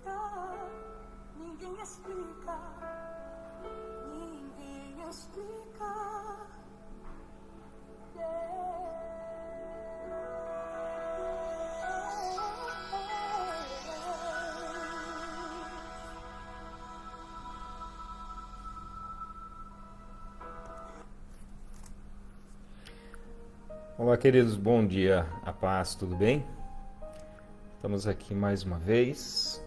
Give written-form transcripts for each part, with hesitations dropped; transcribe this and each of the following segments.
explica, ninguém explica, ninguém explica. Olá, queridos, bom dia, a paz, tudo bem? Estamos aqui mais uma vez,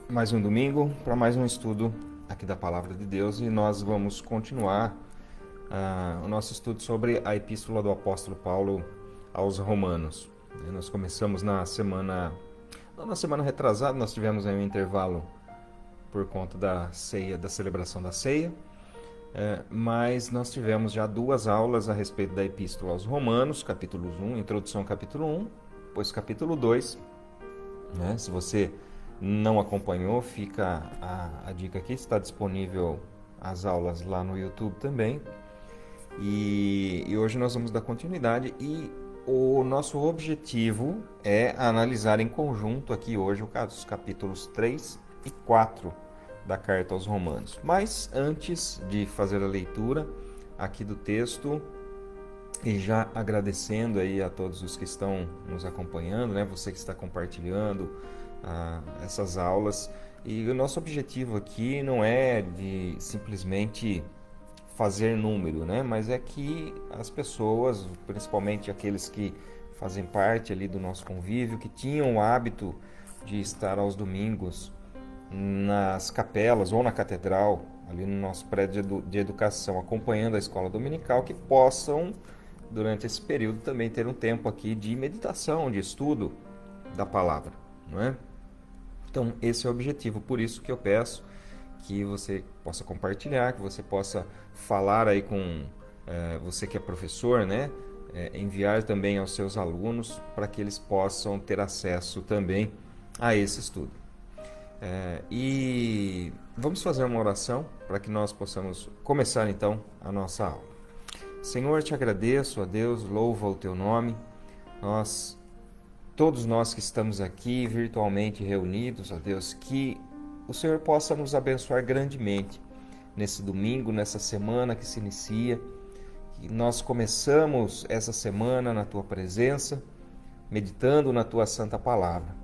mais um domingo, para mais um estudo aqui da Palavra de Deus, e nós vamos continuar o nosso estudo sobre a Epístola do Apóstolo Paulo aos Romanos. Nós começamos na semana retrasada, nós tivemos aí um intervalo por conta da ceia, da celebração da ceia, mas nós tivemos já 2 aulas a respeito da Epístola aos Romanos, capítulo 1, introdução ao capítulo 1, depois capítulo 2. Se você não acompanhou, fica a dica aqui, está disponível as aulas lá no YouTube também. E hoje nós vamos dar continuidade e o nosso objetivo é analisar em conjunto aqui hoje os capítulos 3 e 4 da carta aos Romanos. Mas antes de fazer a leitura aqui do texto, e já agradecendo aí a todos os que estão nos acompanhando, você que está compartilhando essas aulas, e o nosso objetivo aqui não é de simplesmente fazer número, mas é que as pessoas, principalmente aqueles que fazem parte ali do nosso convívio, que tinham o hábito de estar aos domingos nas capelas ou na catedral, ali no nosso prédio de educação, acompanhando a escola dominical, que possam, durante esse período, também ter um tempo aqui de meditação, de estudo da palavra, não é? Então, esse é o objetivo, por isso que eu peço que você possa compartilhar, que você possa falar aí com você que é professor, enviar também aos seus alunos para que eles possam ter acesso também a esse estudo. E vamos fazer uma oração para que nós possamos começar então a nossa aula. Senhor, te agradeço, ó Deus, louvo o teu nome. Todos nós que estamos aqui virtualmente reunidos, ó Deus, que o Senhor possa nos abençoar grandemente nesse domingo, nessa semana que se inicia, que nós começamos essa semana na tua presença, meditando na tua santa palavra.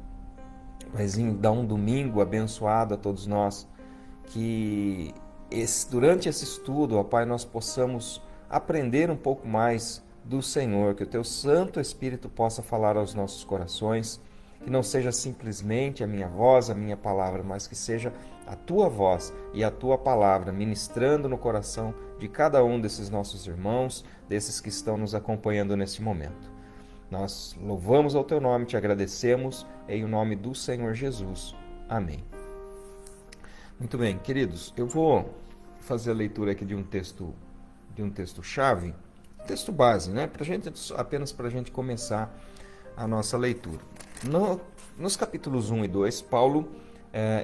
Mas dá um domingo abençoado a todos nós, que durante esse estudo, ó Pai, nós possamos aprender um pouco mais do Senhor, que o teu Santo Espírito possa falar aos nossos corações, que não seja simplesmente a minha voz, a minha palavra, mas que seja a tua voz e a tua palavra ministrando no coração de cada um desses nossos irmãos, desses que estão nos acompanhando nesse momento. Nós louvamos ao teu nome, te agradecemos em nome do Senhor Jesus. Amém. Muito bem, queridos, eu vou fazer a leitura aqui de um texto-chave, texto base, apenas para a gente começar a nossa leitura. Nos capítulos 1 e 2, Paulo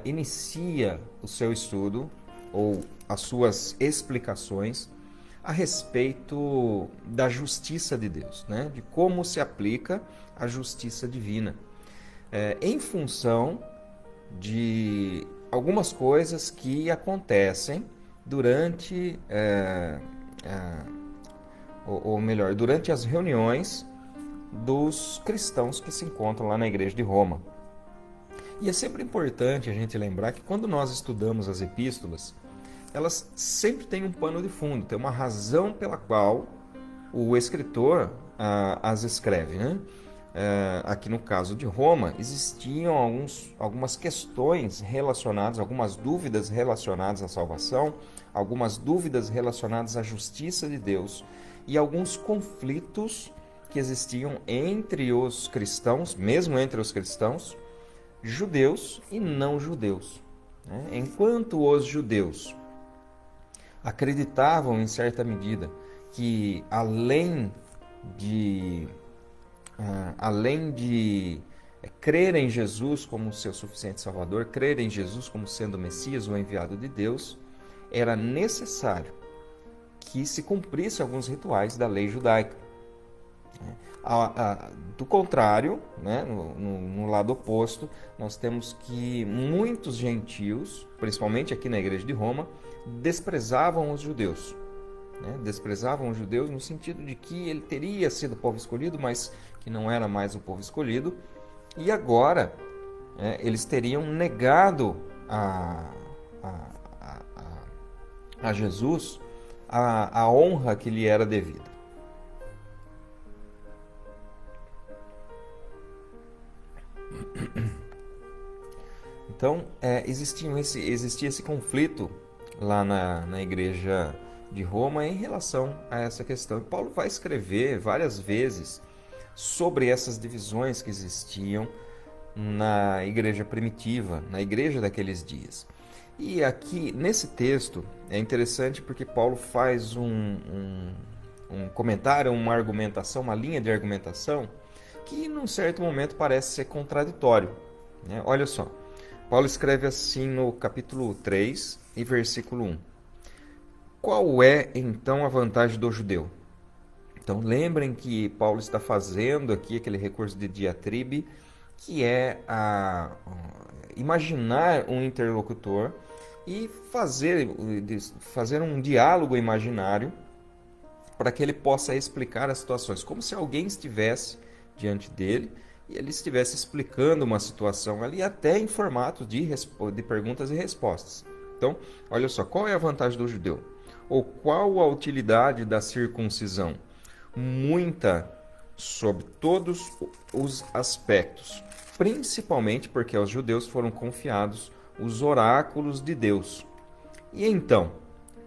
inicia o seu estudo, ou as suas explicações, a respeito da justiça de Deus, de como se aplica a justiça divina, em função de algumas coisas que acontecem durante, durante as reuniões dos cristãos que se encontram lá na igreja de Roma. E é sempre importante a gente lembrar que quando nós estudamos as epístolas, elas sempre têm um pano de fundo, tem uma razão pela qual o escritor as escreve. Aqui no caso de Roma, existiam algumas questões relacionadas, algumas dúvidas relacionadas à salvação, algumas dúvidas relacionadas à justiça de Deus e alguns conflitos que existiam entre os cristãos, mesmo entre os cristãos, judeus e não judeus. Enquanto os judeus acreditavam em certa medida que além de crer em Jesus como seu suficiente Salvador, crer em Jesus como sendo o Messias, o enviado de Deus, era necessário que se cumprisse alguns rituais da lei judaica. Do contrário, né, no lado oposto, nós temos que muitos gentios, principalmente aqui na igreja de Roma, desprezavam os judeus. Né? Desprezavam os judeus no sentido de que ele teria sido o povo escolhido, mas que não era mais o povo escolhido. E agora, eles teriam negado a Jesus a honra que lhe era devida. Então, existia esse conflito lá na igreja de Roma em relação a essa questão. E Paulo vai escrever várias vezes sobre essas divisões que existiam na igreja primitiva, na igreja daqueles dias. E aqui, nesse texto, é interessante porque Paulo faz um comentário, uma argumentação, uma linha de argumentação que, num certo momento, parece ser contraditório. Né? Olha só, Paulo escreve assim no capítulo 3 e versículo 1. Qual é, então, a vantagem do judeu? Então, lembrem que Paulo está fazendo aqui aquele recurso de diatribe, que é imaginar um interlocutor e fazer um diálogo imaginário para que ele possa explicar as situações, como se alguém estivesse diante dele e ele estivesse explicando uma situação ali, até em formato de perguntas e respostas. Então, olha só, qual é a vantagem do judeu? Ou qual a utilidade da circuncisão? Muita, sob todos os aspectos, principalmente porque aos judeus foram confiados os oráculos de Deus. E então,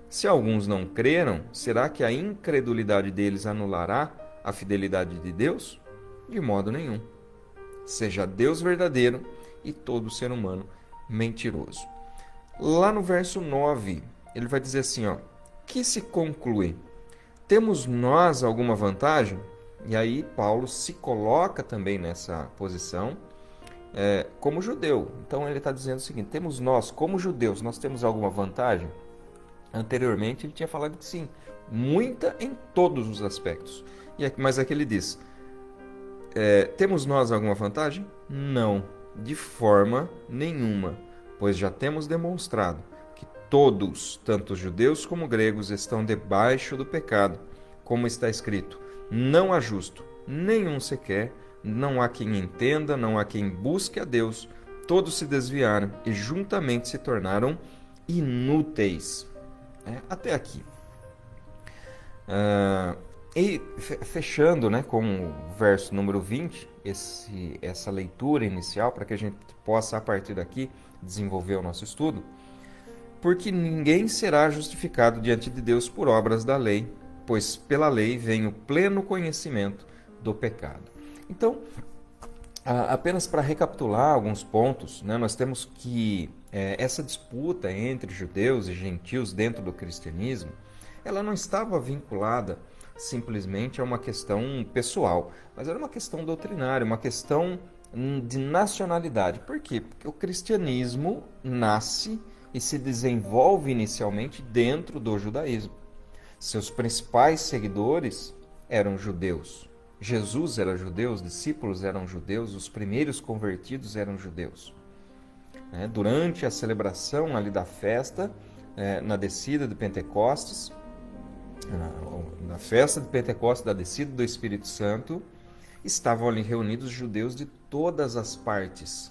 se alguns não creram, será que a incredulidade deles anulará a fidelidade de Deus? De modo nenhum. Seja Deus verdadeiro e todo ser humano mentiroso. Lá no verso 9, ele vai dizer assim, ó, que se conclui? Temos nós alguma vantagem? E aí Paulo se coloca também nessa posição como judeu. Então ele está dizendo o seguinte, temos nós, como judeus, nós temos alguma vantagem? Anteriormente ele tinha falado que sim, muita em todos os aspectos. Mas aqui ele diz, temos nós alguma vantagem? Não, de forma nenhuma, pois já temos demonstrado que todos, tanto judeus como gregos, estão debaixo do pecado, como está escrito, não há justo, nenhum sequer, não há quem entenda, não há quem busque a Deus, todos se desviaram e juntamente se tornaram inúteis. Até aqui. E fechando, né, com o verso número 20, essa leitura inicial, para que a gente possa, a partir daqui, desenvolver o nosso estudo, porque ninguém será justificado diante de Deus por obras da lei, pois pela lei vem o pleno conhecimento do pecado. Então, apenas para recapitular alguns pontos, né, nós temos que essa disputa entre judeus e gentios dentro do cristianismo, ela não estava vinculada simplesmente a uma questão pessoal, mas era uma questão doutrinária, uma questão de nacionalidade. Por quê? Porque o cristianismo nasce e se desenvolve inicialmente dentro do judaísmo. Seus principais seguidores eram judeus. Jesus era judeu, os discípulos eram judeus, os primeiros convertidos eram judeus. Durante a celebração ali da festa, na descida de Pentecostes, na festa de Pentecostes, da descida do Espírito Santo, estavam ali reunidos judeus de todas as partes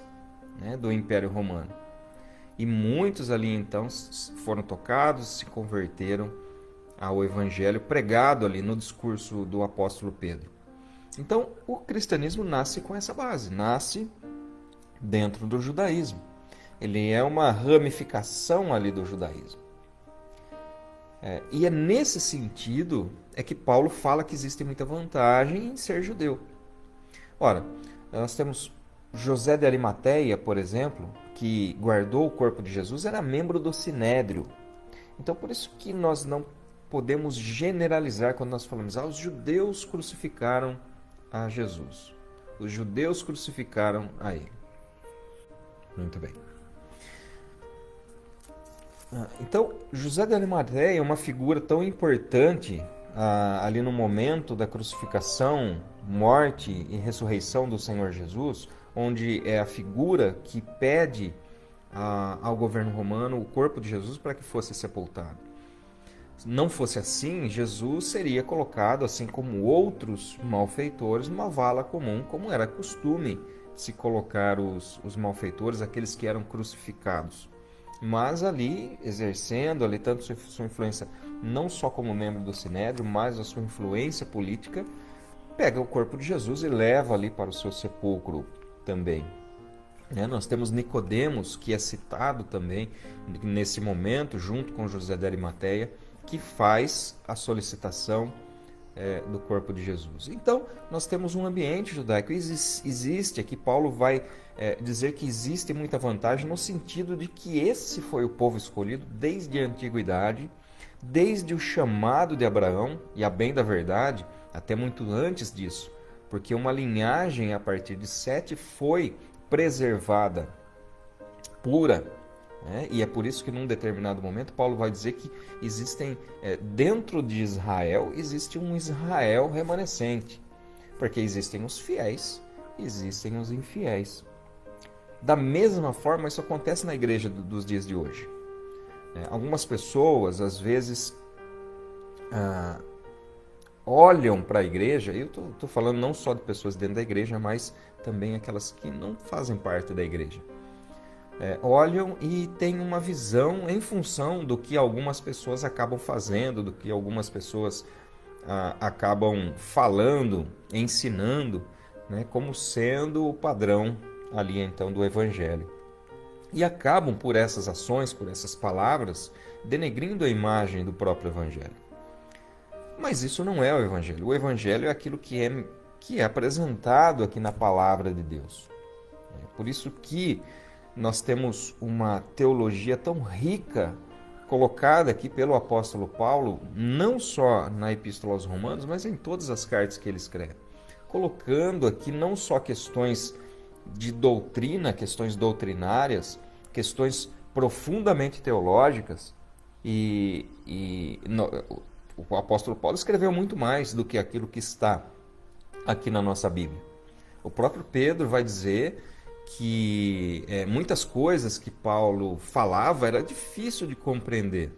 do Império Romano. E muitos ali então foram tocados, se converteram ao Evangelho pregado ali no discurso do apóstolo Pedro. Então, o cristianismo nasce com essa base, nasce dentro do judaísmo. Ele é uma ramificação ali do judaísmo. E é nesse sentido que Paulo fala que existe muita vantagem em ser judeu. Ora, nós temos José de Arimateia, por exemplo, que guardou o corpo de Jesus, era membro do Sinédrio. Então, por isso que nós não podemos generalizar quando nós falamos, os judeus crucificaram a Jesus. Os judeus crucificaram a ele. Muito bem. Então, José de Arimateia é uma figura tão importante ali no momento da crucificação, morte e ressurreição do Senhor Jesus, onde é a figura que pede ao governo romano o corpo de Jesus para que fosse sepultado. Se não fosse assim, Jesus seria colocado, assim como outros malfeitores, numa vala comum, como era costume se colocar os malfeitores, aqueles que eram crucificados. Mas ali, exercendo ali tanto sua influência, não só como membro do Sinédrio, mas a sua influência política, pega o corpo de Jesus e leva ali para o seu sepulcro também. Nós temos Nicodemos, que é citado também nesse momento, junto com José de Arimateia, que faz a solicitação do corpo de Jesus. Então, nós temos um ambiente judaico. Existe aqui, Paulo vai dizer que existe muita vantagem no sentido de que esse foi o povo escolhido desde a antiguidade, desde o chamado de Abraão, e a bem da verdade, até muito antes disso, porque uma linhagem a partir de Sete foi preservada, pura, e é por isso que num determinado momento Paulo vai dizer que existem, dentro de Israel, existe um Israel remanescente, porque existem os fiéis, existem os infiéis. Da mesma forma, isso acontece na igreja dos dias de hoje. Algumas pessoas, às vezes, olham para a igreja, eu estou falando não só de pessoas dentro da igreja, mas também aquelas que não fazem parte da igreja. Olham e têm uma visão em função do que algumas pessoas acabam fazendo, do que algumas pessoas acabam falando, ensinando, como sendo o padrão ali então do Evangelho. E acabam por essas ações, por essas palavras, denegrindo a imagem do próprio Evangelho. Mas isso não é o Evangelho. O Evangelho é aquilo que é apresentado aqui na Palavra de Deus. Por isso que nós temos uma teologia tão rica colocada aqui pelo apóstolo Paulo, não só na Epístola aos Romanos, mas em todas as cartas que ele escreve. Colocando aqui não só questões de doutrina, questões doutrinárias, questões profundamente teológicas, o apóstolo Paulo escreveu muito mais do que aquilo que está aqui na nossa Bíblia. O próprio Pedro vai dizer que muitas coisas que Paulo falava era difícil de compreender,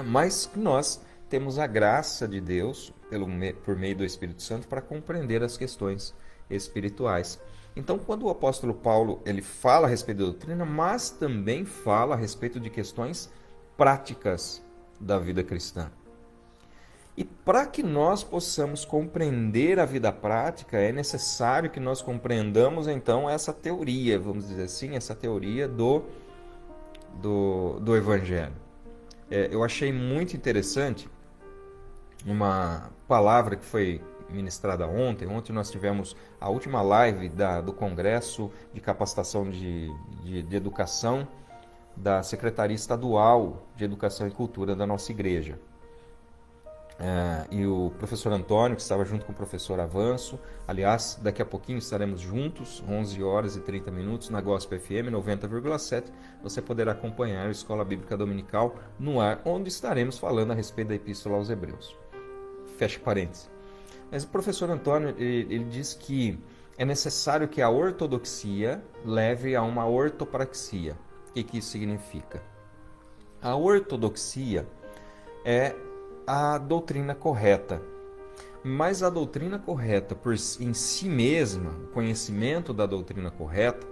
mas nós temos a graça de Deus por meio do Espírito Santo para compreender as questões espirituais. Então, quando o apóstolo Paulo ele fala a respeito da doutrina, mas também fala a respeito de questões práticas da vida cristã. E para que nós possamos compreender a vida prática, é necessário que nós compreendamos então essa teoria, vamos dizer assim, essa teoria do Evangelho. Eu achei muito interessante uma palavra que foi ministrada ontem. Ontem nós tivemos a última live do Congresso de Capacitação de Educação da Secretaria Estadual de Educação e Cultura da nossa igreja. E o professor Antônio, que estava junto com o professor Avanço, aliás, daqui a pouquinho estaremos juntos, 11 horas e 30 minutos, na Gospel FM 90,7, você poderá acompanhar a Escola Bíblica Dominical no ar, onde estaremos falando a respeito da Epístola aos Hebreus. Fecha parênteses. Mas o professor Antônio, ele diz que é necessário que a ortodoxia leve a uma ortopraxia. O que isso significa? A ortodoxia é a doutrina correta, mas a doutrina correta em si mesma, o conhecimento da doutrina correta,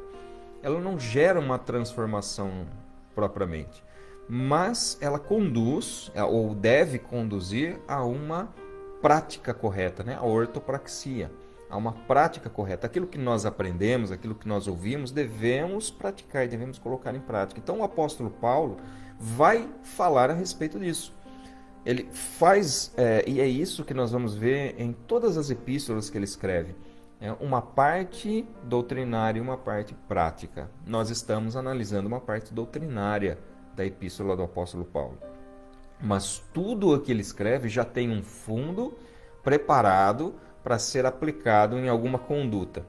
ela não gera uma transformação propriamente, mas ela conduz, ou deve conduzir a uma prática correta, a ortopraxia, a uma prática correta. Aquilo que nós aprendemos, aquilo que nós ouvimos, devemos praticar e devemos colocar em prática. Então o apóstolo Paulo vai falar a respeito disso. Ele faz, e é isso que nós vamos ver em todas as epístolas que ele escreve, uma parte doutrinária e uma parte prática. Nós estamos analisando uma parte doutrinária da epístola do apóstolo Paulo. Mas tudo o que ele escreve já tem um fundo preparado para ser aplicado em alguma conduta.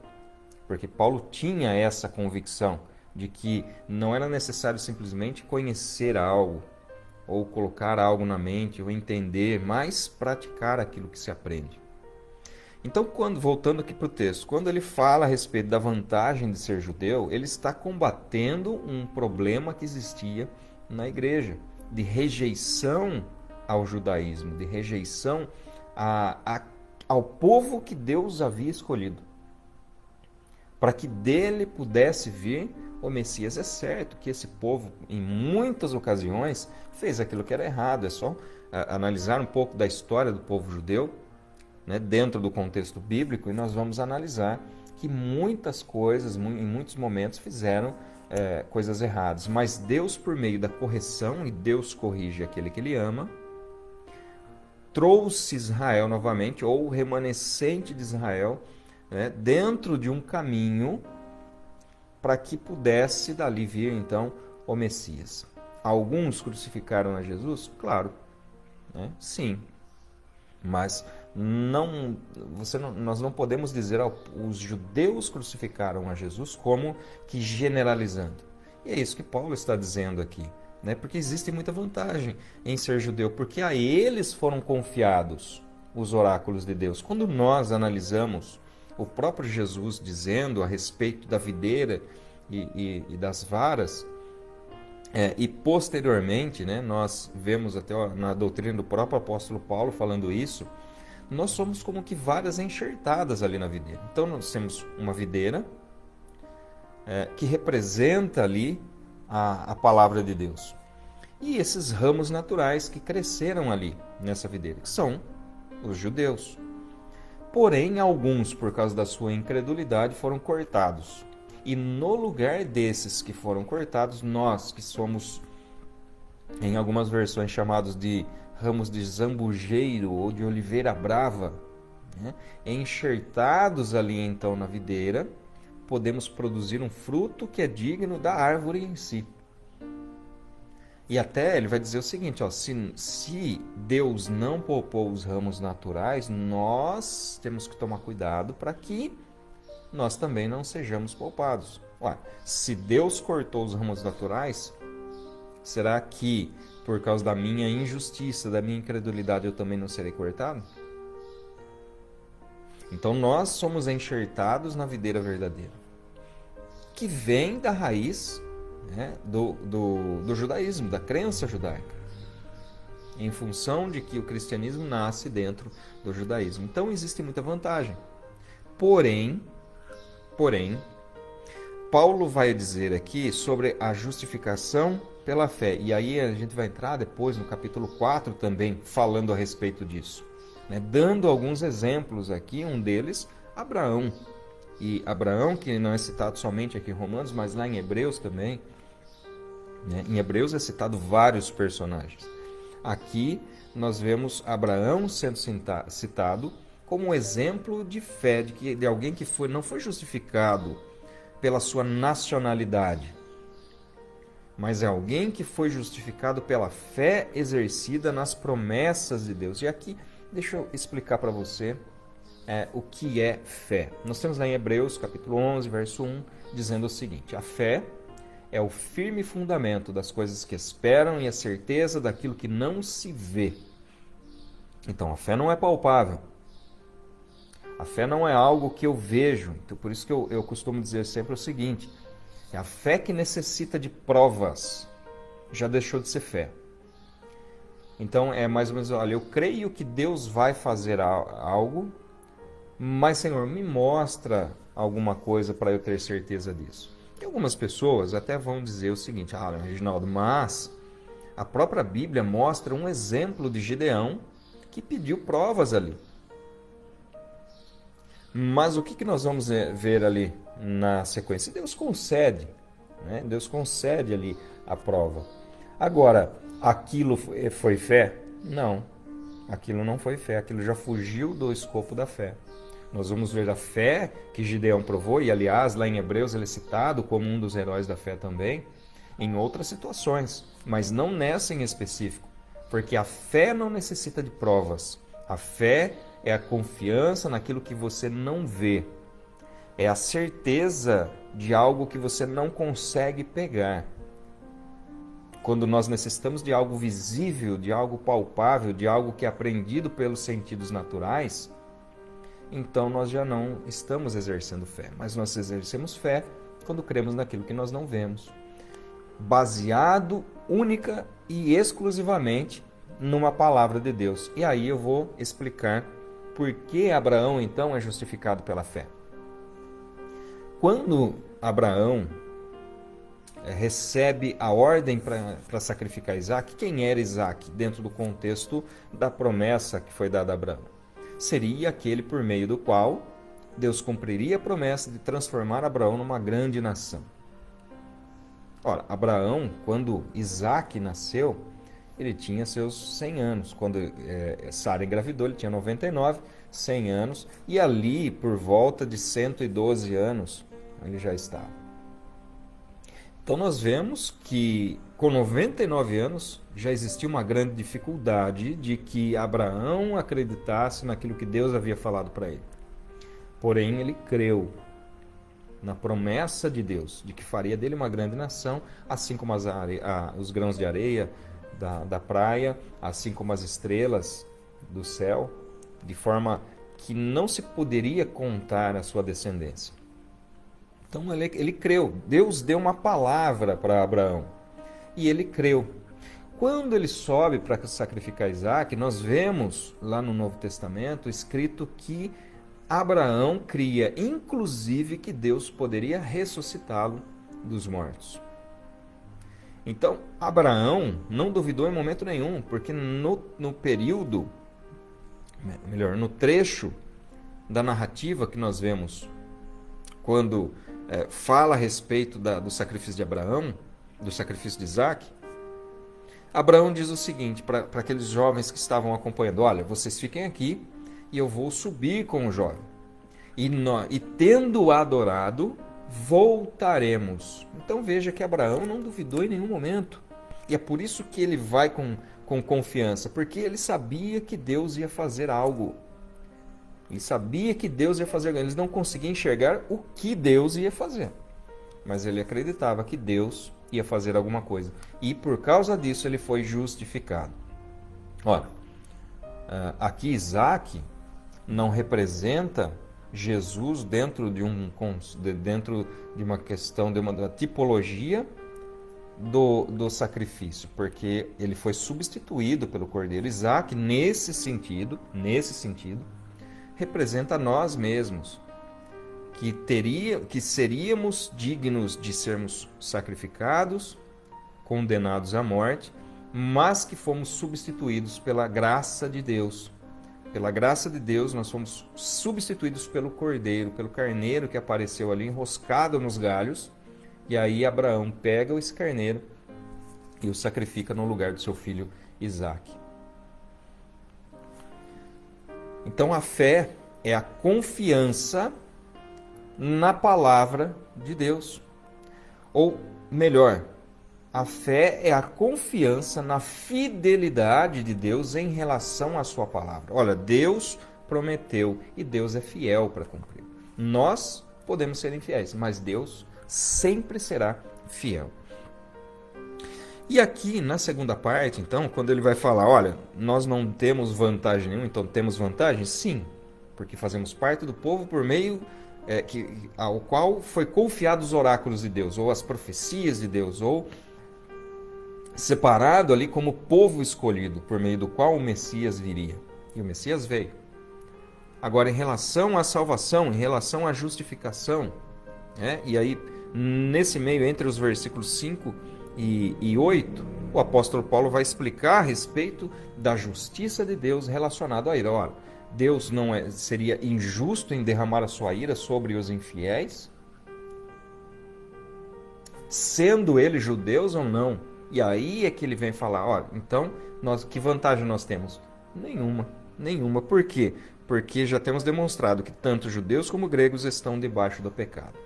Porque Paulo tinha essa convicção de que não era necessário simplesmente conhecer algo, ou colocar algo na mente, ou entender, mas praticar aquilo que se aprende. Então, voltando aqui para o texto, quando ele fala a respeito da vantagem de ser judeu, ele está combatendo um problema que existia na igreja, de rejeição ao judaísmo, de rejeição ao povo que Deus havia escolhido, para que dele pudesse vir o Messias. É certo que esse povo, em muitas ocasiões, fez aquilo que era errado. É só analisar um pouco da história do povo judeu, né, dentro do contexto bíblico, e nós vamos analisar que muitas coisas, em muitos momentos, fizeram coisas erradas. Mas Deus, por meio da correção, e Deus corrige aquele que Ele ama, trouxe Israel novamente, ou o remanescente de Israel, né, dentro de um caminho para que pudesse dali vir então o Messias. Alguns crucificaram a Jesus? Claro, né? Sim, mas nós não podemos dizer os judeus crucificaram a Jesus como que generalizando. E é isso que Paulo está dizendo aqui, né? Porque existe muita vantagem em ser judeu, porque a eles foram confiados os oráculos de Deus. Quando nós analisamos o próprio Jesus dizendo a respeito da videira e das varas, e posteriormente, né, nós vemos até na doutrina do próprio apóstolo Paulo falando isso, nós somos como que varas enxertadas ali na videira. Então nós temos uma videira que representa ali a palavra de Deus. E esses ramos naturais que cresceram ali nessa videira, que são os judeus. Porém, alguns, por causa da sua incredulidade, foram cortados. E no lugar desses que foram cortados, nós que somos, em algumas versões, chamados de ramos de zambujeiro ou de oliveira brava, né, enxertados ali então na videira, podemos produzir um fruto que é digno da árvore em si. E até ele vai dizer o seguinte, ó, se Deus não poupou os ramos naturais, nós temos que tomar cuidado para que nós também não sejamos poupados. Ué, se Deus cortou os ramos naturais, será que por causa da minha injustiça, da minha incredulidade, eu também não serei cortado? Então nós somos enxertados na videira verdadeira, que vem da raiz, né, do judaísmo, da crença judaica, em função de que o cristianismo nasce dentro do judaísmo. Então existe muita vantagem. Porém, Paulo vai dizer aqui sobre a justificação pela fé. E aí a gente vai entrar depois no capítulo 4 também, falando a respeito disso, né, dando alguns exemplos aqui, um deles, Abraão. E Abraão, que não é citado somente aqui em Romanos, mas lá em Hebreus também, né? Em Hebreus é citado vários personagens. Aqui nós vemos Abraão sendo citado como um exemplo de fé, de alguém que não foi justificado pela sua nacionalidade, mas é alguém que foi justificado pela fé exercida nas promessas de Deus. E aqui, deixa eu explicar para você o que é fé. Nós temos lá em Hebreus, capítulo 11, verso 1, dizendo o seguinte: a fé é o firme fundamento das coisas que esperam e a certeza daquilo que não se vê. Então, a fé não é palpável. A fé não é algo que eu vejo. Então, por isso que eu costumo dizer sempre o seguinte: é a fé que necessita de provas, já deixou de ser fé. Então, é mais ou menos, olha, eu creio que Deus vai fazer algo, mas, Senhor, me mostra alguma coisa para eu ter certeza disso. E algumas pessoas até vão dizer o seguinte: Reginaldo, mas a própria Bíblia mostra um exemplo de Gideão que pediu provas ali. Mas o que nós vamos ver ali na sequência? Deus concede, né? Deus concede ali a prova. Agora, aquilo foi fé? Não, aquilo não foi fé, aquilo já fugiu do escopo da fé. Nós vamos ver a fé que Gideão provou, e aliás, lá em Hebreus ele é citado como um dos heróis da fé também, em outras situações, mas não nessa em específico, porque a fé não necessita de provas. A fé é a confiança naquilo que você não vê, é a certeza de algo que você não consegue pegar. quando nós necessitamos de algo visível, de algo palpável, de algo que é aprendido pelos sentidos naturais, então nós já não estamos exercendo fé. Mas nós exercemos fé quando cremos naquilo que nós não vemos, baseado única e exclusivamente numa palavra de Deus. E aí eu vou explicar por que Abraão então é justificado pela fé. Quando Abraão recebe a ordem para sacrificar Isaac, quem era Isaac dentro do contexto da promessa que foi dada a Abraão? Seria aquele por meio do qual Deus cumpriria a promessa de transformar Abraão numa grande nação. Ora, Abraão, quando Isaac nasceu, ele tinha seus 100 anos. Quando Sara engravidou, ele tinha 99, 100 anos. E ali, por volta de 112 anos, ele já estava. Então nós vemos que com 99 anos já existia uma grande dificuldade de que Abraão acreditasse naquilo que Deus havia falado para ele. Porém, ele creu na promessa de Deus, de que faria dele uma grande nação, assim como os grãos de areia da praia, assim como as estrelas do céu, de forma que não se poderia contar a sua descendência. Então ele creu. Deus deu uma palavra para Abraão e ele creu. Quando ele sobe para sacrificar Isaac, nós vemos lá no Novo Testamento escrito que Abraão cria, inclusive, que Deus poderia ressuscitá-lo dos mortos. Então, Abraão não duvidou em momento nenhum, porque no trecho da narrativa que nós vemos, quando fala a respeito do sacrifício de Abraão, do sacrifício de Isaac, Abraão diz o seguinte para aqueles jovens que estavam acompanhando: olha, vocês fiquem aqui e eu vou subir com o jovem. E tendo adorado, voltaremos. Então veja que Abraão não duvidou em nenhum momento. E é por isso que ele vai com confiança, porque ele sabia que Deus ia fazer algo. Ele sabia que Deus ia fazer algo. Eles não conseguiam enxergar o que Deus ia fazer, mas ele acreditava que Deus ia fazer alguma coisa. E por causa disso ele foi justificado. Ora, aqui Isaac não representa Jesus dentro de uma questão, de uma tipologia do sacrifício, porque ele foi substituído pelo cordeiro. Isaac, nesse sentido, representa nós mesmos, que seríamos dignos de sermos sacrificados, condenados à morte, mas que fomos substituídos pela graça de Deus. Pela graça de Deus, nós fomos substituídos pelo cordeiro, pelo carneiro que apareceu ali enroscado nos galhos. E aí Abraão pega esse carneiro e o sacrifica no lugar do seu filho Isaac. Então a fé é a confiança na palavra de Deus. Ou melhor, a fé é a confiança na fidelidade de Deus em relação à sua palavra. Olha, Deus prometeu e Deus é fiel para cumprir. Nós podemos ser infiéis, mas Deus sempre será fiel. E aqui na segunda parte, então, quando ele vai falar, olha, nós não temos vantagem nenhuma, então temos vantagem? Sim, porque fazemos parte do povo por meio ao qual foi confiado os oráculos de Deus, ou as profecias de Deus, ou separado ali como povo escolhido, por meio do qual o Messias viria. E o Messias veio. Agora, em relação à salvação, em relação à justificação, e aí, nesse meio, entre os versículos 5 e 8, o apóstolo Paulo vai explicar a respeito da justiça de Deus relacionado a ira. Olha, Deus não seria injusto em derramar a sua ira sobre os infiéis, sendo eles judeus ou não. E aí é que ele vem falar, olha, então, que vantagem nós temos? Nenhuma. Por quê? Porque já temos demonstrado que tanto judeus como gregos estão debaixo do pecado.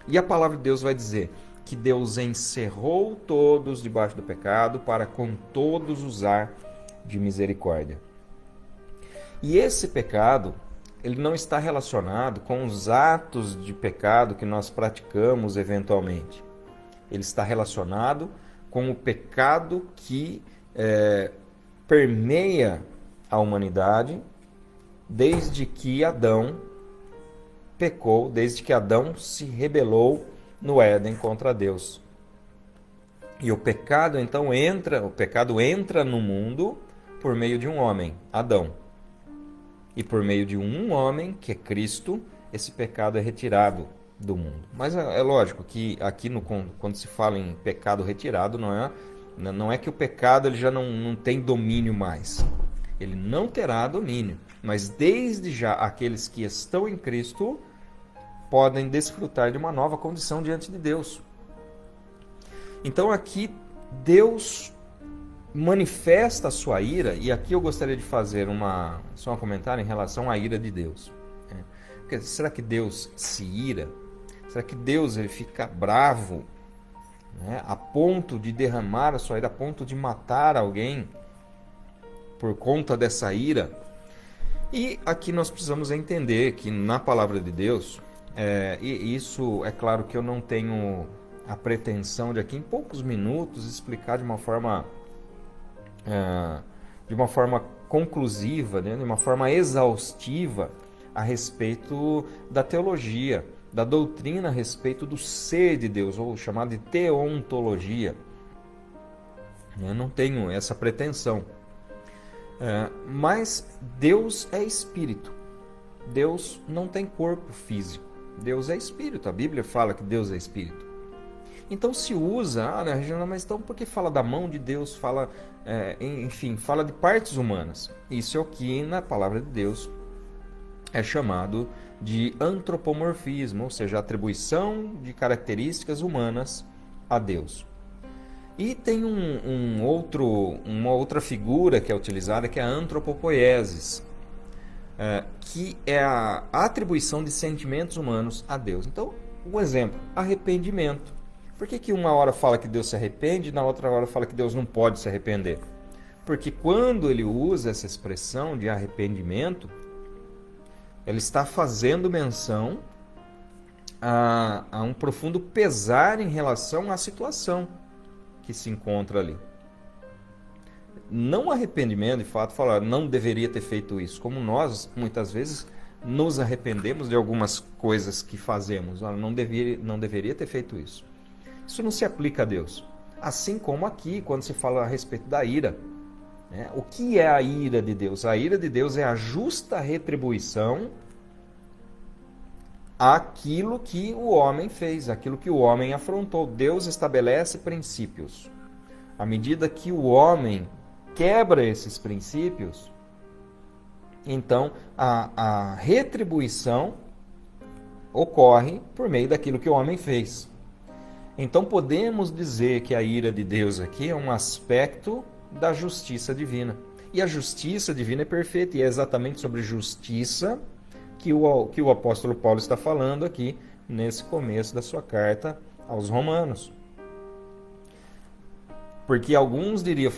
E a palavra de Deus vai dizer que Deus encerrou todos debaixo do pecado para com todos usar de misericórdia. E esse pecado, ele não está relacionado com os atos de pecado que nós praticamos eventualmente. Ele está relacionado com o pecado que permeia a humanidade desde que Adão pecou, desde que Adão se rebelou no Éden contra Deus. E o pecado então entra no mundo por meio de um homem, Adão. E por meio de um homem, que é Cristo, esse pecado é retirado do mundo. Mas é lógico que aqui quando se fala em pecado retirado, não é que o pecado ele já não tem domínio mais. Ele não terá domínio. Mas desde já aqueles que estão em Cristo podem desfrutar de uma nova condição diante de Deus. Então aqui Deus manifesta a sua ira, e aqui eu gostaria de fazer só um comentário em relação à ira de Deus. Porque será que Deus se ira? Será que Deus ele fica bravo, a ponto de derramar a sua ira, a ponto de matar alguém por conta dessa ira? E aqui nós precisamos entender que na palavra de Deus, e isso é claro que eu não tenho a pretensão de aqui em poucos minutos explicar de uma forma conclusiva, de uma forma exaustiva a respeito da teologia, da doutrina a respeito do ser de Deus, ou chamado de teontologia. Eu não tenho essa pretensão. Mas Deus é espírito. Deus não tem corpo físico. Deus é espírito. A Bíblia fala que Deus é espírito. Então se usa, Regina, mas então por que fala da mão de Deus? Fala, enfim, fala de partes humanas. Isso é o que na palavra de Deus é chamado de antropomorfismo, ou seja, atribuição de características humanas a Deus. E tem uma outra figura que é utilizada, que é a antropopoiesis, que é a atribuição de sentimentos humanos a Deus. Então, um exemplo, arrependimento. Por que uma hora fala que Deus se arrepende e na outra hora fala que Deus não pode se arrepender? Porque quando ele usa essa expressão de arrependimento, ele está fazendo menção a um profundo pesar em relação à situação que se encontra ali. Não arrependimento, de fato, falar não deveria ter feito isso, como nós muitas vezes nos arrependemos de algumas coisas que fazemos, não deveria ter feito isso. Isso não se aplica a Deus. Assim como aqui, quando se fala a respeito da ira, o que é a ira de Deus? A ira de Deus é a justa retribuição àquilo que o homem fez, aquilo que o homem afrontou. Deus estabelece princípios. À medida que o homem quebra esses princípios, então a retribuição ocorre por meio daquilo que o homem fez. Então podemos dizer que a ira de Deus aqui é um aspecto da justiça divina. E a justiça divina é perfeita, e é exatamente sobre justiça que o apóstolo Paulo está falando aqui nesse começo da sua carta aos Romanos. Porque alguns diriam,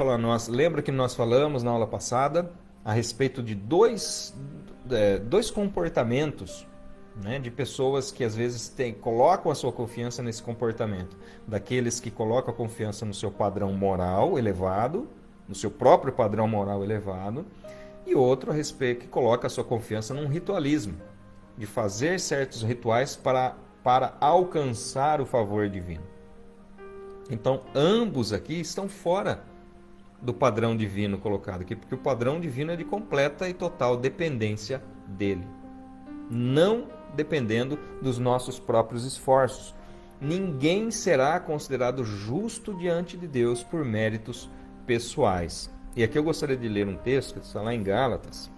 lembra que nós falamos na aula passada a respeito de dois comportamentos, de pessoas que às vezes colocam a sua confiança nesse comportamento, daqueles que colocam a confiança no seu padrão moral elevado, no seu próprio padrão moral elevado, e outro a respeito que coloca a sua confiança num ritualismo, de fazer certos rituais para alcançar o favor divino. Então, ambos aqui estão fora do padrão divino colocado aqui, porque o padrão divino é de completa e total dependência dele, não dependendo dos nossos próprios esforços. Ninguém será considerado justo diante de Deus por méritos pessoais. E aqui eu gostaria de ler um texto que está lá em Gálatas.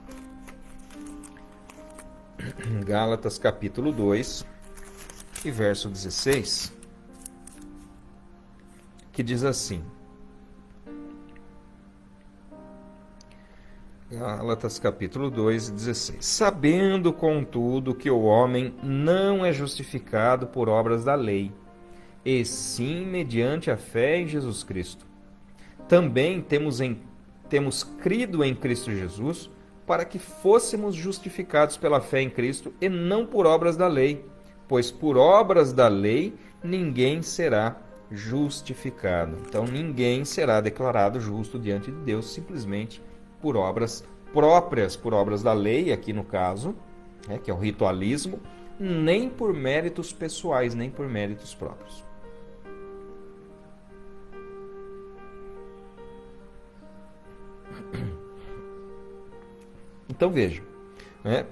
Gálatas capítulo 2 e verso 16, que diz assim: Gálatas capítulo 2, 16. Sabendo, contudo, que o homem não é justificado por obras da lei, e sim mediante a fé em Jesus Cristo. Também temos crido em Cristo Jesus, para que fôssemos justificados pela fé em Cristo, e não por obras da lei, pois por obras da lei ninguém será justificado. Então ninguém será declarado justo diante de Deus simplesmente por obras próprias, por obras da lei, aqui no caso, né, que é o ritualismo, nem por méritos pessoais, nem por méritos próprios. Então veja, né,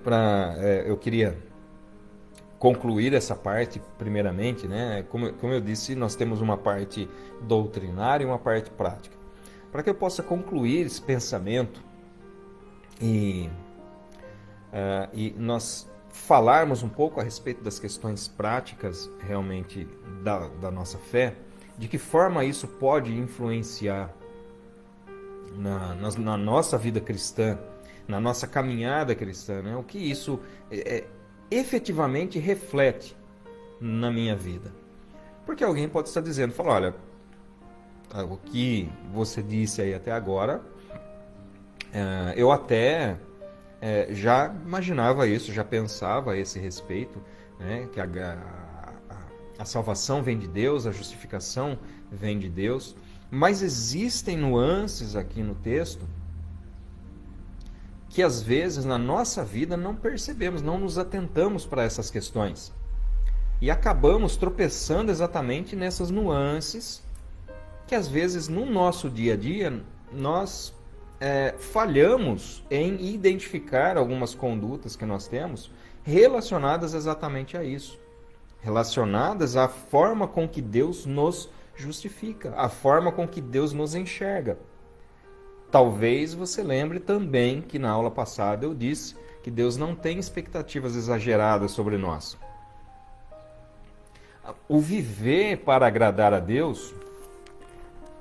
eu queria concluir essa parte primeiramente, né? Como eu disse, nós temos uma parte doutrinária e uma parte prática. Para que eu possa concluir esse pensamento e nós falarmos um pouco a respeito das questões práticas realmente da nossa fé, de que forma isso pode influenciar na nossa vida cristã, na nossa caminhada cristã, né? O que isso efetivamente reflete na minha vida. Porque alguém pode estar dizendo, olha, o que você disse aí até agora, eu até já imaginava isso, já pensava a esse respeito, né? Que a salvação vem de Deus, a justificação vem de Deus, mas existem nuances aqui no texto que às vezes na nossa vida não percebemos, não nos atentamos para essas questões. E acabamos tropeçando exatamente nessas nuances que às vezes no nosso dia a dia nós falhamos em identificar algumas condutas que nós temos relacionadas exatamente a isso. Relacionadas à forma com que Deus nos justifica, a forma com que Deus nos enxerga. Talvez você lembre também que na aula passada eu disse que Deus não tem expectativas exageradas sobre nós. O viver para agradar a Deus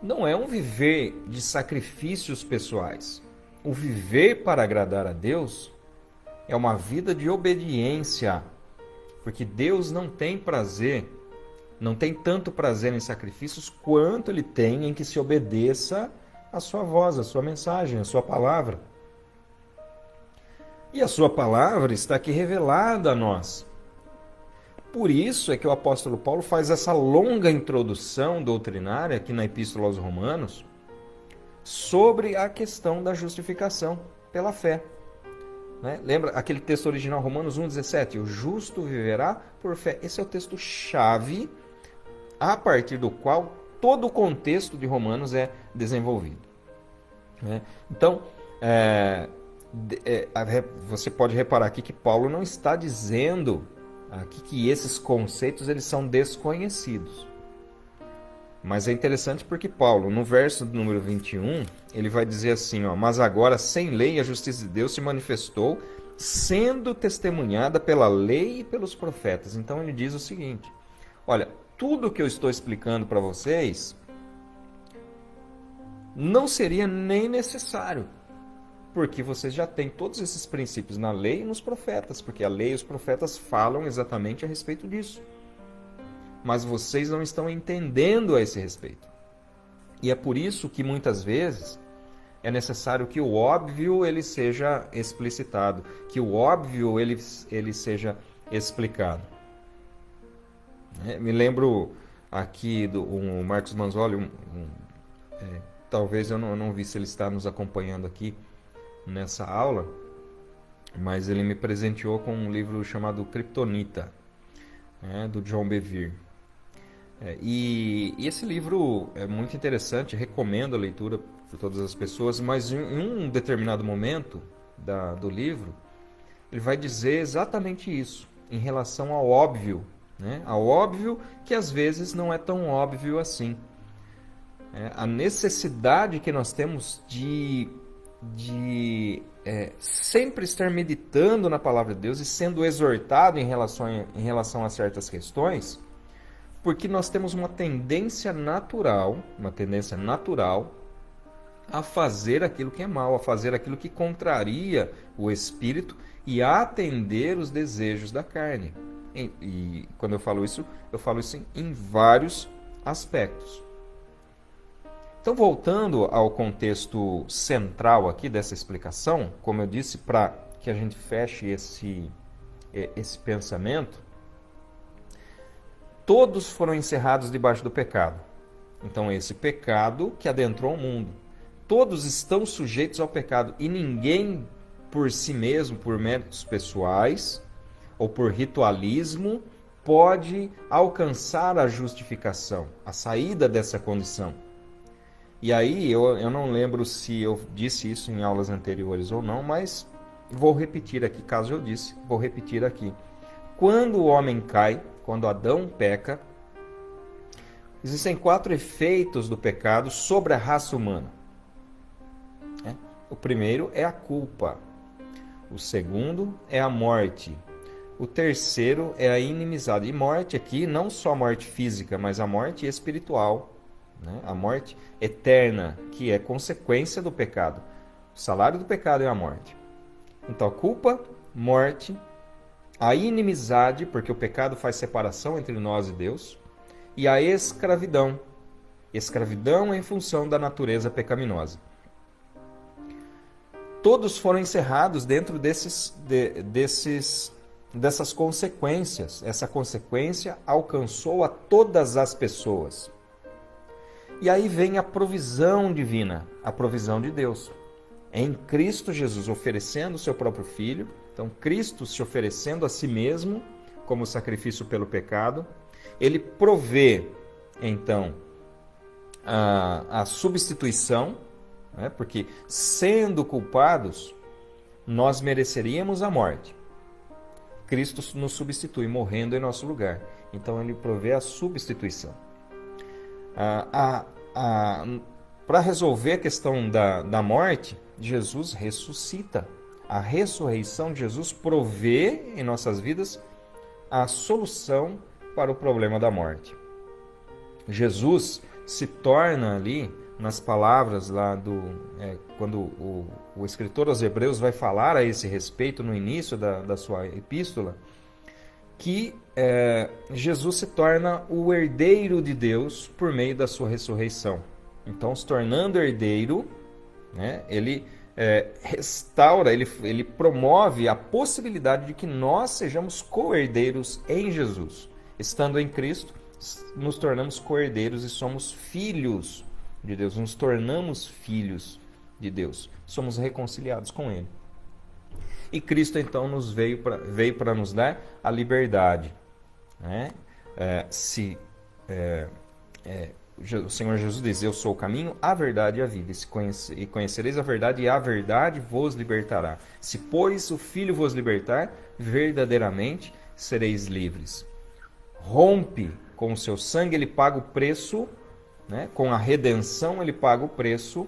não é um viver de sacrifícios pessoais. O viver para agradar a Deus é uma vida de obediência, porque Deus não tem prazer, não tem tanto prazer em sacrifícios quanto Ele tem em que se obedeça a sua voz, a sua mensagem, a sua palavra. E a sua palavra está aqui revelada a nós. Por isso é que o apóstolo Paulo faz essa longa introdução doutrinária aqui na Epístola aos Romanos sobre a questão da justificação pela fé. Né? Lembra aquele texto original, Romanos 1,17? O justo viverá por fé. Esse é o texto-chave a partir do qual todo o contexto de Romanos é desenvolvido. Né? Então, você pode reparar aqui que Paulo não está dizendo aqui que esses conceitos eles são desconhecidos. Mas é interessante porque Paulo, no verso número 21, ele vai dizer assim, mas agora sem lei a justiça de Deus se manifestou, sendo testemunhada pela lei e pelos profetas. Então ele diz o seguinte, olha, tudo que eu estou explicando para vocês não seria nem necessário, porque vocês já têm todos esses princípios na lei e nos profetas, porque a lei e os profetas falam exatamente a respeito disso. Mas vocês não estão entendendo a esse respeito. E é por isso que muitas vezes é necessário que o óbvio ele seja explicitado, que o óbvio ele seja explicado. Me lembro aqui do Marcos Manzoli, talvez eu não vi se ele está nos acompanhando aqui nessa aula, mas ele me presenteou com um livro chamado Kryptonita, do John Bevere. E esse livro é muito interessante, recomendo a leitura por todas as pessoas, mas em um determinado momento do livro, ele vai dizer exatamente isso, em relação ao óbvio, ao óbvio que às vezes não é tão óbvio assim. A necessidade que nós temos de sempre estar meditando na palavra de Deus e sendo exortado em relação a certas questões, porque nós temos uma tendência natural a fazer aquilo que é mal, a fazer aquilo que contraria o espírito e a atender os desejos da carne. E quando eu falo isso em vários aspectos. Então, voltando ao contexto central aqui dessa explicação, como eu disse, para que a gente feche esse pensamento, todos foram encerrados debaixo do pecado. Então, esse pecado que adentrou o mundo. Todos estão sujeitos ao pecado e ninguém por si mesmo, por méritos pessoais ou por ritualismo, pode alcançar a justificação, a saída dessa condição. E aí, eu não lembro se eu disse isso em aulas anteriores ou não, mas vou repetir aqui, caso eu disse, vou repetir aqui. Quando o homem cai, quando Adão peca, existem 4 efeitos do pecado sobre a raça humana. O primeiro é a culpa. O segundo é a morte. O terceiro é a inimizade. E morte aqui, não só a morte física, mas a morte espiritual. A morte eterna, que é consequência do pecado. O salário do pecado é a morte. Então, a culpa, morte, a inimizade, porque o pecado faz separação entre nós e Deus, e a escravidão. Escravidão em função da natureza pecaminosa. Todos foram encerrados dentro dessas consequências. Essa consequência alcançou a todas as pessoas. E aí vem a provisão divina, a provisão de Deus. Em Cristo Jesus oferecendo o seu próprio Filho, então Cristo se oferecendo a si mesmo como sacrifício pelo pecado, ele provê, então, a substituição, porque sendo culpados, nós mereceríamos a morte. Cristo nos substitui, morrendo em nosso lugar. Então ele provê a substituição. Para resolver a questão da morte, Jesus ressuscita. A ressurreição de Jesus provê em nossas vidas a solução para o problema da morte. Jesus se torna ali, nas palavras lá quando o escritor aos Hebreus vai falar a esse respeito no início da sua epístola, que Jesus se torna o herdeiro de Deus por meio da sua ressurreição. Então, se tornando herdeiro, ele restaura, ele promove a possibilidade de que nós sejamos co-herdeiros em Jesus. Estando em Cristo, nos tornamos co-herdeiros e somos filhos de Deus, nos tornamos filhos de Deus, somos reconciliados com Ele. E Cristo então veio para nos dar a liberdade. O Senhor Jesus diz: eu sou o caminho, a verdade e a vida, e conhecereis a verdade, e a verdade vos libertará. Se, pois, o Filho vos libertar, verdadeiramente sereis livres. Rompe com o seu sangue, ele paga o preço, com a redenção ele paga o preço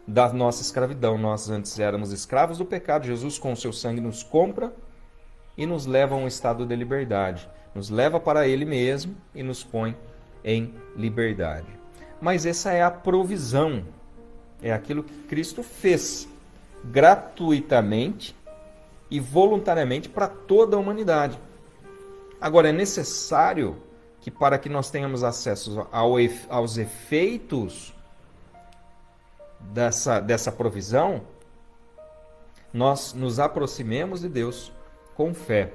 da nossa escravidão. Nós antes éramos escravos do pecado, Jesus com o seu sangue nos compra e nos leva a um estado de liberdade. Nos leva para Ele mesmo e nos põe em liberdade. Mas essa é a provisão, é aquilo que Cristo fez gratuitamente e voluntariamente para toda a humanidade. Agora, é necessário que, para que nós tenhamos acesso aos efeitos dessa provisão, nós nos aproximemos de Deus com fé.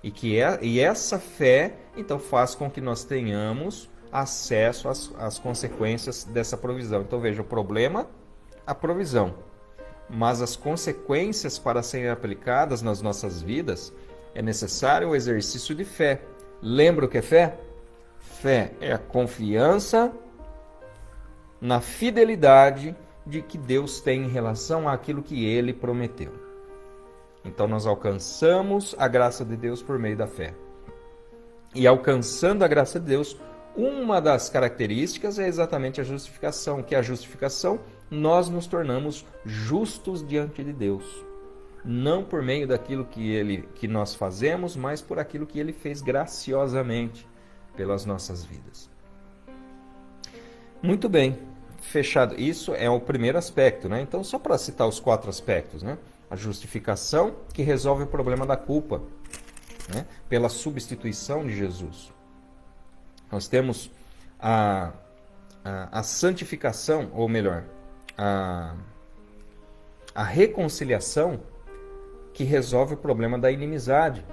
E essa fé, então, faz com que nós tenhamos acesso às consequências dessa provisão. Então, veja, o problema, a provisão. Mas as consequências para serem aplicadas nas nossas vidas, é necessário o exercício de fé. Lembra o que é fé? Fé é a confiança na fidelidade de que Deus tem em relação àquilo que Ele prometeu. Então nós alcançamos a graça de Deus por meio da fé. E alcançando a graça de Deus, uma das características é exatamente a justificação, que a justificação nós nos tornamos justos diante de Deus. Não por meio daquilo que nós fazemos, mas por aquilo que Ele fez graciosamente pelas nossas vidas. Muito bem, fechado. Isso é o primeiro aspecto, Então, só para citar os 4 aspectos, A justificação, que resolve o problema da culpa, pela substituição de Jesus. Nós temos a santificação, ou melhor, a reconciliação, que resolve o problema da inimizade.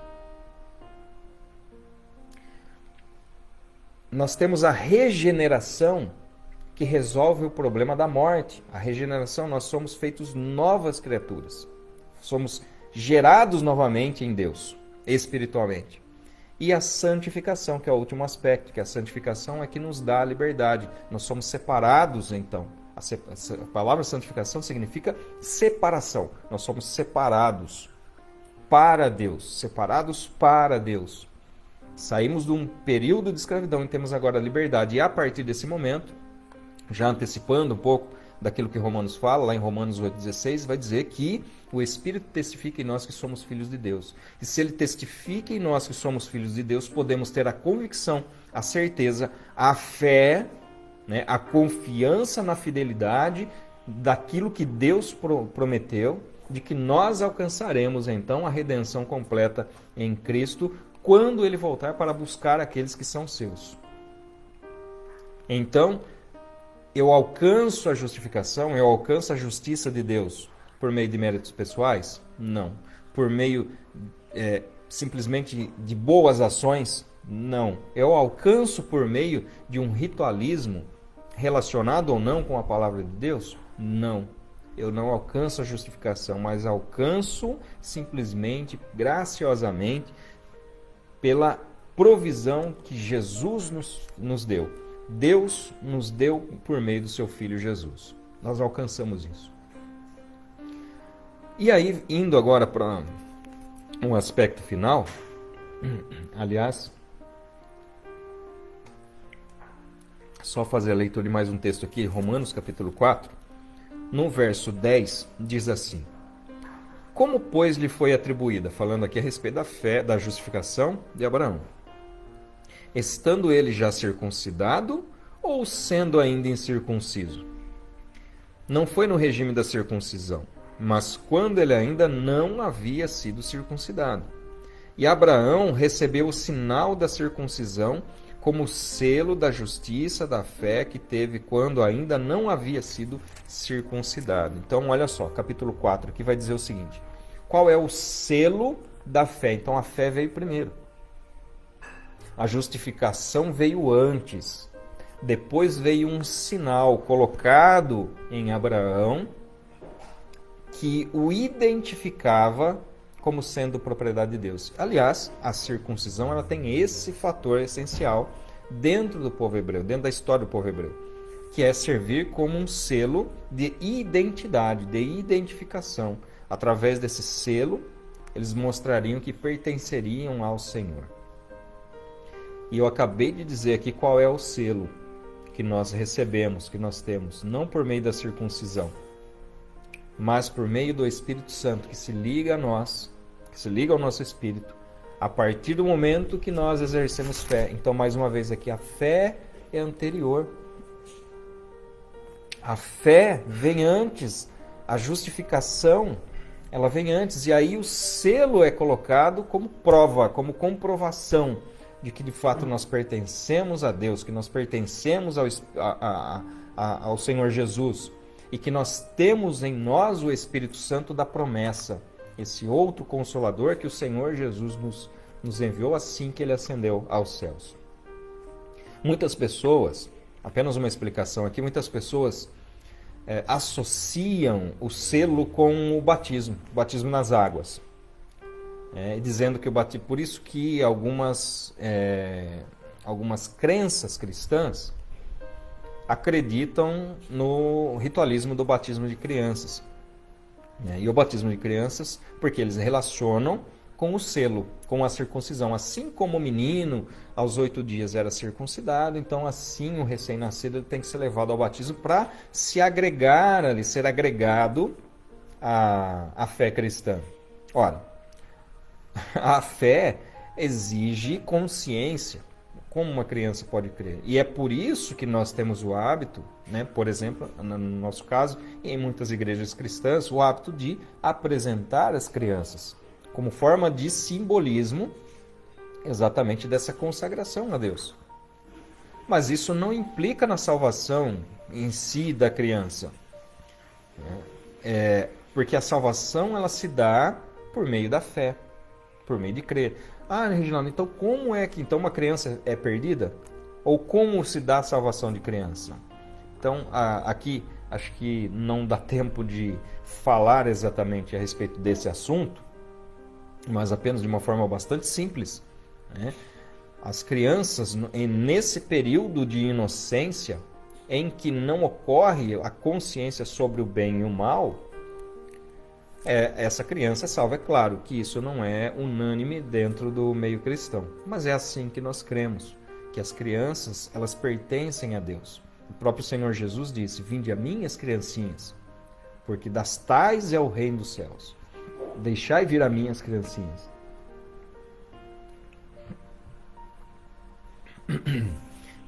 nós temos a regeneração que resolve o problema da morte. A regeneração, nós somos feitos novas criaturas. Somos gerados novamente em Deus, espiritualmente. E a santificação, que é o último aspecto, que a santificação é que nos dá a liberdade. Nós somos separados, então. A palavra santificação significa separação. Nós somos separados para Deus. Separados para Deus. Saímos de um período de escravidão e temos agora a liberdade. E a partir desse momento, já antecipando um pouco daquilo que Romanos fala, lá em Romanos 8,16, vai dizer que o Espírito testifica em nós que somos filhos de Deus. E se ele testifica em nós que somos filhos de Deus, podemos ter a convicção, a certeza, a fé, né, a confiança na fidelidade daquilo que Deus prometeu, de que nós alcançaremos então a redenção completa em Cristo, quando ele voltar para buscar aqueles que são seus. Então, eu alcanço a justificação, eu alcanço a justiça de Deus por meio de méritos pessoais? Não. Por meio simplesmente de boas ações? Não. Eu alcanço por meio de um ritualismo relacionado ou não com a palavra de Deus? Não. Eu não alcanço a justificação, mas alcanço simplesmente, graciosamente, pela provisão que Jesus nos deu. Deus nos deu por meio do seu Filho Jesus. Nós alcançamos isso. E aí, indo agora para um aspecto final, aliás, só fazer a leitura de mais um texto aqui, Romanos capítulo 4, no verso 10, diz assim: como, pois, lhe foi atribuída, falando aqui a respeito da fé, da justificação de Abraão, estando ele já circuncidado ou sendo ainda incircunciso? Não foi no regime da circuncisão, mas quando ele ainda não havia sido circuncidado. E Abraão recebeu o sinal da circuncisão como selo da justiça, da fé que teve quando ainda não havia sido circuncidado. Então, olha só, capítulo 4 aqui vai dizer o seguinte: qual é o selo da fé? Então, a fé veio primeiro. A justificação veio antes. Depois veio um sinal colocado em Abraão que o identificava como sendo propriedade de Deus. Aliás, a circuncisão ela tem esse fator essencial dentro do povo hebreu, dentro da história do povo hebreu, que é servir como um selo de identidade, de identificação. Através desse selo, eles mostrariam que pertenceriam ao Senhor. E eu acabei de dizer aqui qual é o selo que nós recebemos, que nós temos, não por meio da circuncisão, mas por meio do Espírito Santo que se liga a nós, que se liga ao nosso espírito, a partir do momento que nós exercemos fé. Então, mais uma vez aqui, a fé é anterior. A fé vem antes, a justificação, ela vem antes, e aí o selo é colocado como prova, como comprovação de que de fato nós pertencemos a Deus, que nós pertencemos ao Senhor Jesus, e que nós temos em nós o Espírito Santo da promessa, esse outro Consolador que o Senhor Jesus nos enviou assim que ele ascendeu aos céus. Muitas pessoas, apenas uma explicação aqui, muitas pessoas associam o selo com o batismo nas águas, dizendo que o batismo, por isso que algumas crenças cristãs acreditam no ritualismo do batismo de crianças. E o batismo de crianças, porque eles relacionam com o selo, com a circuncisão. Assim como o menino, aos 8 dias era circuncidado, então assim o recém-nascido tem que ser levado ao batismo para se agregar ali, ser agregado à fé cristã. Ora, a fé exige consciência. Como uma criança pode crer? E é por isso que nós temos o hábito, por exemplo, no nosso caso, e em muitas igrejas cristãs, o hábito de apresentar as crianças como forma de simbolismo exatamente dessa consagração a Deus. Mas isso não implica na salvação em si da criança. Porque a salvação ela se dá por meio da fé, por meio de crer. Ah, Reginaldo, então como é que então uma criança é perdida? Ou como se dá a salvação de criança? Então, aqui acho que não dá tempo de falar exatamente a respeito desse assunto, mas apenas de uma forma bastante simples, né? As crianças, nesse período de inocência, em que não ocorre a consciência sobre o bem e o mal, essa criança é salva. É claro que isso não é unânime dentro do meio cristão, mas é assim que nós cremos, que as crianças, elas pertencem a Deus. O próprio Senhor Jesus disse: vinde a mim as criancinhas, porque das tais é o reino dos céus. Deixai vir a mim as criancinhas.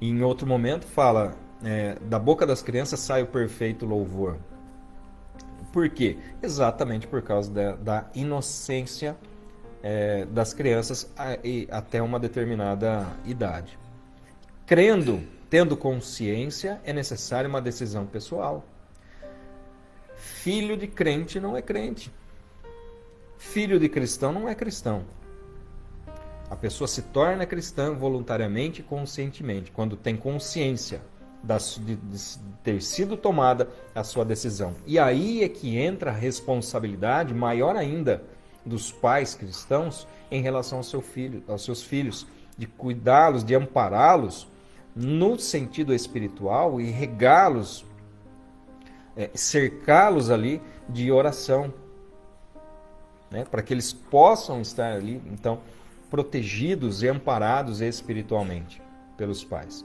E em outro momento fala, da boca das crianças sai o perfeito louvor. Por quê? Exatamente por causa da inocência das crianças até uma determinada idade. Crendo, tendo consciência, é necessária uma decisão pessoal. Filho de crente não é crente. Filho de cristão não é cristão. A pessoa se torna cristã voluntariamente e conscientemente, quando tem consciência de ter sido tomada a sua decisão. E aí é que entra a responsabilidade maior ainda dos pais cristãos em relação aos seus filhos, de cuidá-los, de ampará-los no sentido espiritual e regá-los, cercá-los ali de oração, né, para que eles possam estar ali, então, protegidos e amparados espiritualmente pelos pais.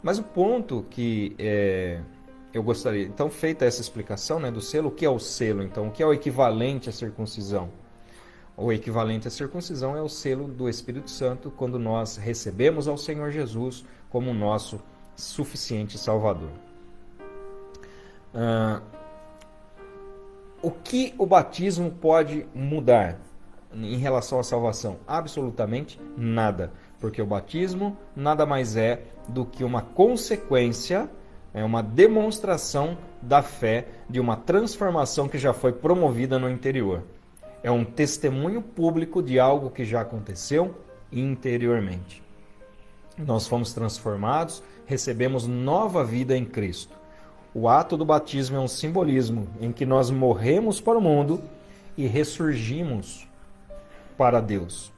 Mas o ponto que eu gostaria... Então, feita essa explicação, né, do selo, o que é o selo? Então, o que é o equivalente à circuncisão? O equivalente à circuncisão é o selo do Espírito Santo, quando nós recebemos ao Senhor Jesus como nosso suficiente Salvador. O que o batismo pode mudar em relação à salvação? Absolutamente nada, porque o batismo nada mais é do que uma consequência, uma demonstração da fé, de uma transformação que já foi promovida no interior. É um testemunho público de algo que já aconteceu interiormente. Nós fomos transformados, recebemos nova vida em Cristo. O ato do batismo é um simbolismo em que nós morremos para o mundo e ressurgimos para Deus.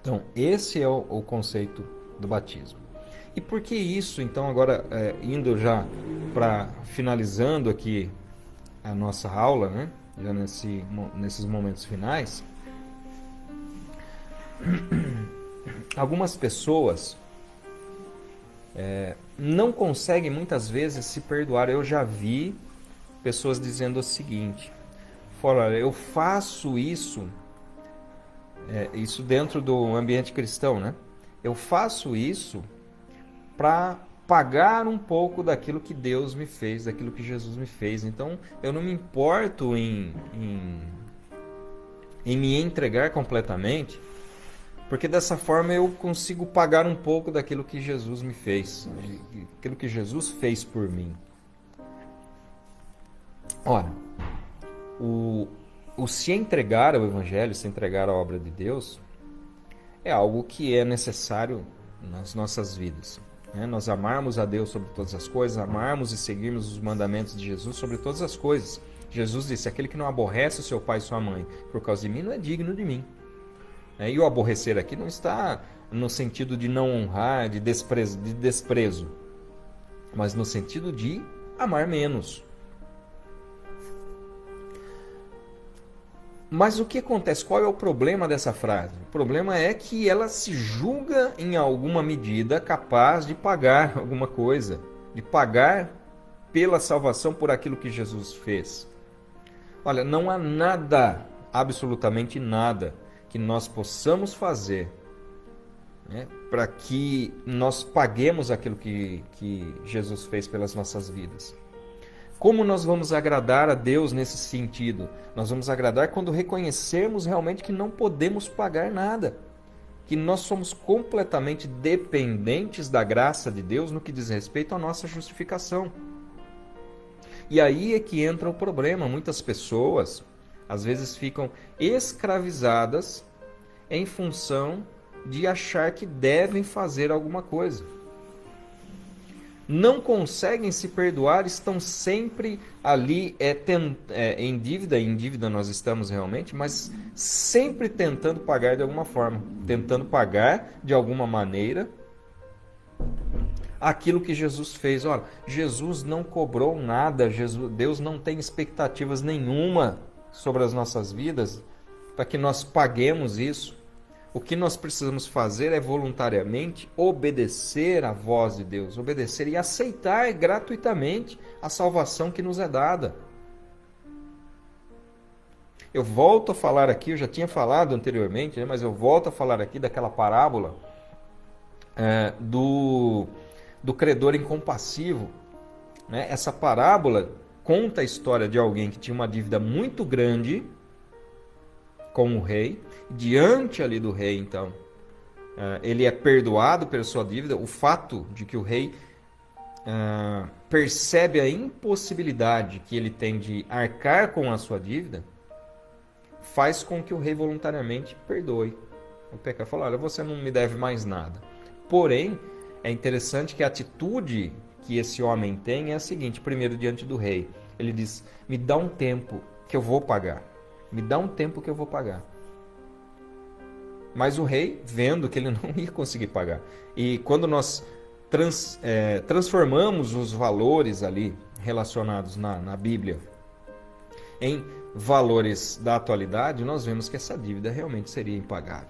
Então, esse é o conceito do batismo. E por que isso? Então, agora, indo já para finalizando aqui a nossa aula, né? Já nesses momentos finais, algumas pessoas não conseguem muitas vezes se perdoar. Eu já vi pessoas dizendo o seguinte: fora, eu faço isso, isso dentro do ambiente cristão, né? Eu faço isso para pagar um pouco daquilo que Deus me fez, daquilo que Jesus me fez. Então, eu não me importo em me entregar completamente, porque dessa forma eu consigo pagar um pouco daquilo que Jesus me fez, aquilo que Jesus fez por mim. Ora, o se entregar ao Evangelho, se entregar à obra de Deus, é algo que é necessário nas nossas vidas. Nós amarmos a Deus sobre todas as coisas, amarmos e seguirmos os mandamentos de Jesus sobre todas as coisas. Jesus disse: aquele que não aborrece o seu pai e sua mãe por causa de mim não é digno de mim. E o aborrecer aqui não está no sentido de não honrar, de desprezo, mas no sentido de amar menos. Mas o que acontece? Qual é o problema dessa frase? O problema é que ela se julga em alguma medida capaz de pagar alguma coisa, de pagar pela salvação por aquilo que Jesus fez. Olha, não há nada, absolutamente nada, que nós possamos fazer, né, para que nós paguemos aquilo que Jesus fez pelas nossas vidas. Como nós vamos agradar a Deus nesse sentido? Nós vamos agradar quando reconhecermos realmente que não podemos pagar nada, que nós somos completamente dependentes da graça de Deus no que diz respeito à nossa justificação. E aí é que entra o problema. Muitas pessoas, às vezes, ficam escravizadas em função de achar que devem fazer alguma coisa. não conseguem se perdoar, estão sempre ali em dívida nós estamos realmente, mas sempre tentando pagar de alguma forma, tentando pagar de alguma maneira aquilo que Jesus fez. Olha, Jesus não cobrou nada, Deus não tem expectativas nenhuma sobre as nossas vidas para que nós paguemos isso. O que nós precisamos fazer é voluntariamente obedecer à voz de Deus, obedecer e aceitar gratuitamente a salvação que nos é dada. Eu volto a falar aqui, eu já tinha falado anteriormente, mas eu volto a falar aqui daquela parábola do credor incompassivo. Né? Essa parábola conta a história de alguém que tinha uma dívida muito grande com o rei. Diante ali do rei, então, ele é perdoado pela sua dívida. O fato de que o rei percebe a impossibilidade que ele tem de arcar com a sua dívida faz com que o rei voluntariamente perdoe o pecado. Fala, olha, você não me deve mais nada. Porém, é interessante que a atitude que esse homem tem é a seguinte: primeiro, diante do rei, ele diz, me dá um tempo que eu vou pagar. Me dá um tempo que eu vou pagar. Mas o rei, vendo que ele não ia conseguir pagar. E quando nós transformamos os valores ali relacionados na Bíblia em valores da atualidade, nós vemos que essa dívida realmente seria impagável.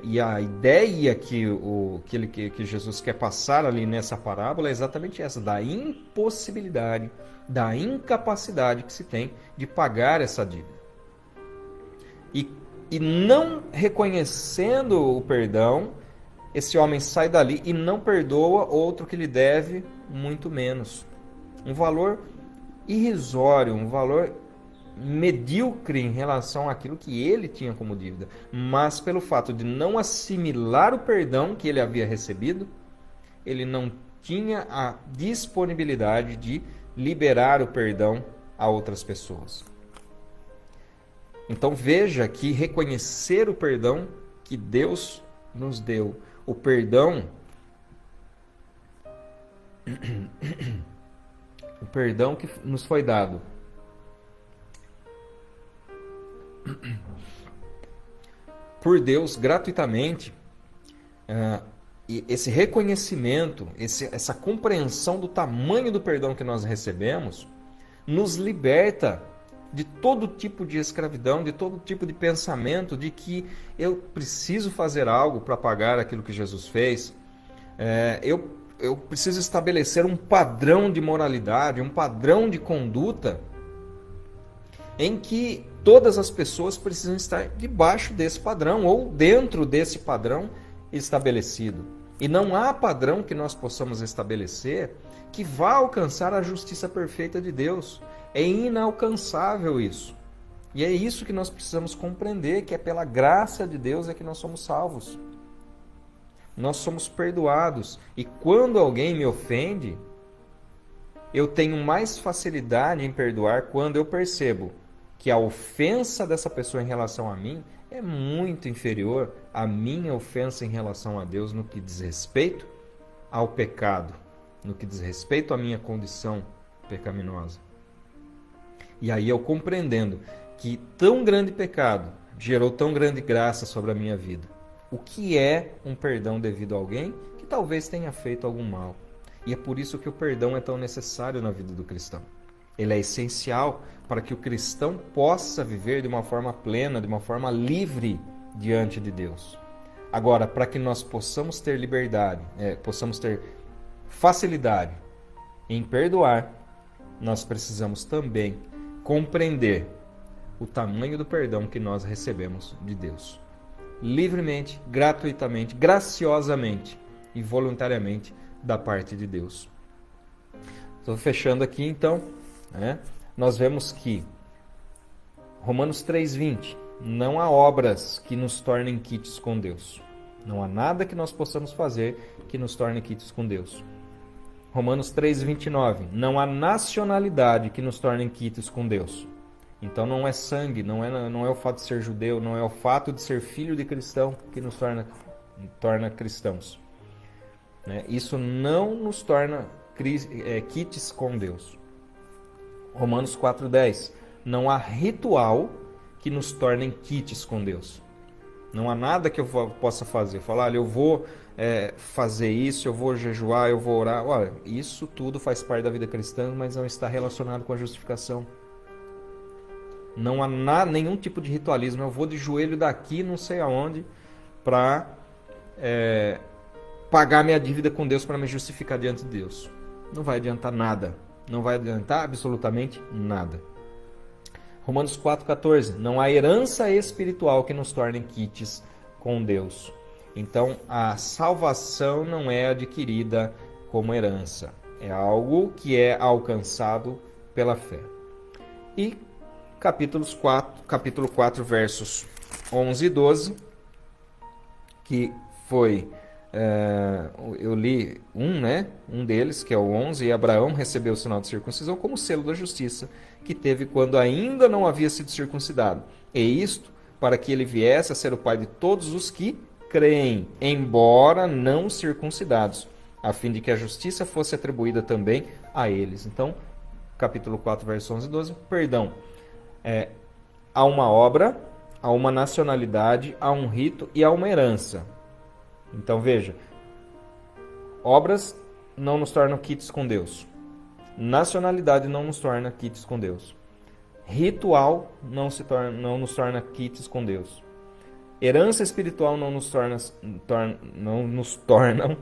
E a ideia que Jesus quer passar ali nessa parábola é exatamente essa, da impossibilidade, da incapacidade que se tem de pagar essa dívida. E não reconhecendo o perdão, esse homem sai dali e não perdoa outro que lhe deve muito menos. Um valor irrisório, um valor medíocre em relação àquilo que ele tinha como dívida. Mas pelo fato de não assimilar o perdão que ele havia recebido, ele não tinha a disponibilidade de liberar o perdão a outras pessoas. Então veja que reconhecer o perdão que Deus nos deu, o perdão que nos foi dado, por Deus gratuitamente, e esse reconhecimento, essa compreensão do tamanho do perdão que nós recebemos, nos liberta de todo tipo de escravidão, de todo tipo de pensamento de que eu preciso fazer algo para pagar aquilo que Jesus fez. Eu preciso estabelecer um padrão de moralidade, um padrão de conduta em que todas as pessoas precisam estar debaixo desse padrão ou dentro desse padrão estabelecido. E não há padrão que nós possamos estabelecer que vá alcançar a justiça perfeita de Deus. É inalcançável isso. E é isso que nós precisamos compreender, que é pela graça de Deus é que nós somos salvos. Nós somos perdoados. E quando alguém me ofende, eu tenho mais facilidade em perdoar quando eu percebo que a ofensa dessa pessoa em relação a mim é muito inferior à minha ofensa em relação a Deus no que diz respeito ao pecado, no que diz respeito à minha condição pecaminosa. E aí eu compreendendo que tão grande pecado gerou tão grande graça sobre a minha vida. O que é um perdão devido a alguém que talvez tenha feito algum mal? E é por isso que o perdão é tão necessário na vida do cristão. Ele é essencial para que o cristão possa viver de uma forma plena, de uma forma livre diante de Deus. Agora, para que nós possamos ter liberdade, possamos ter facilidade em perdoar, nós precisamos também compreender o tamanho do perdão que nós recebemos de Deus. Livremente, gratuitamente, graciosamente e voluntariamente da parte de Deus. Estou fechando aqui então, nós vemos que Romanos 3:20, não há obras que nos tornem quites com Deus. Não há nada que nós possamos fazer que nos torne quites com Deus. Romanos 3:29, não há nacionalidade que nos torne quites com Deus. Então não é sangue, não é o fato de ser judeu, não é o fato de ser filho de cristão que nos torna cristãos. né? Isso não nos torna quites com Deus. Romanos 4,10. Não há ritual que nos tornem quites com Deus. Não há nada que eu possa fazer. Falar, olha, eu vou fazer isso, eu vou jejuar, eu vou orar. Olha, isso tudo faz parte da vida cristã, mas não está relacionado com a justificação. Não há nenhum tipo de ritualismo. Eu vou de joelho daqui, não sei aonde, para pagar minha dívida com Deus, para me justificar diante de Deus. Não vai adiantar nada. Não vai adiantar absolutamente nada. Romanos 4,14. Não há herança espiritual que nos torne quites com Deus. Então, a salvação não é adquirida como herança. É algo que é alcançado pela fé. E capítulo 4, versos 11 e 12, que foi... eu li um deles, que é o 11, e Abraão recebeu o sinal de circuncisão como selo da justiça, que teve quando ainda não havia sido circuncidado. E isto, para que ele viesse a ser o pai de todos os que creem, embora não circuncidados, a fim de que a justiça fosse atribuída também a eles. Então, capítulo 4, versos 11 e 12, perdão. Há uma obra, há uma nacionalidade, há um rito e há uma herança. Então veja, obras não nos tornam quites com Deus. Nacionalidade não nos torna quites com Deus. Ritual não nos torna quites com Deus. Herança espiritual não nos tornam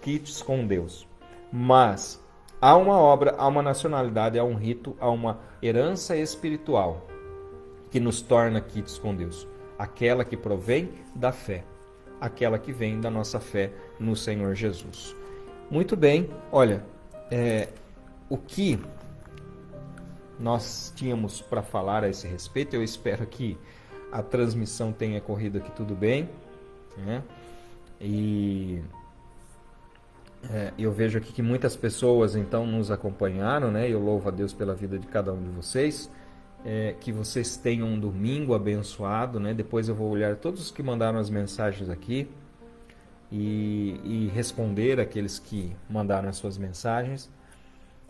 quites com Deus. Mas há uma obra, há uma nacionalidade, há um rito, há uma herança espiritual que nos torna quites com Deus. Aquela que provém da fé. Aquela que vem da nossa fé no Senhor Jesus. Muito bem, olha, o que nós tínhamos para falar a esse respeito, eu espero que a transmissão tenha corrido aqui tudo bem, né? E eu vejo aqui que muitas pessoas então nos acompanharam, né? Eu louvo a Deus pela vida de cada um de vocês. Que vocês tenham um domingo abençoado, né? Depois eu vou olhar todos os que mandaram as mensagens aqui e responder aqueles que mandaram as suas mensagens.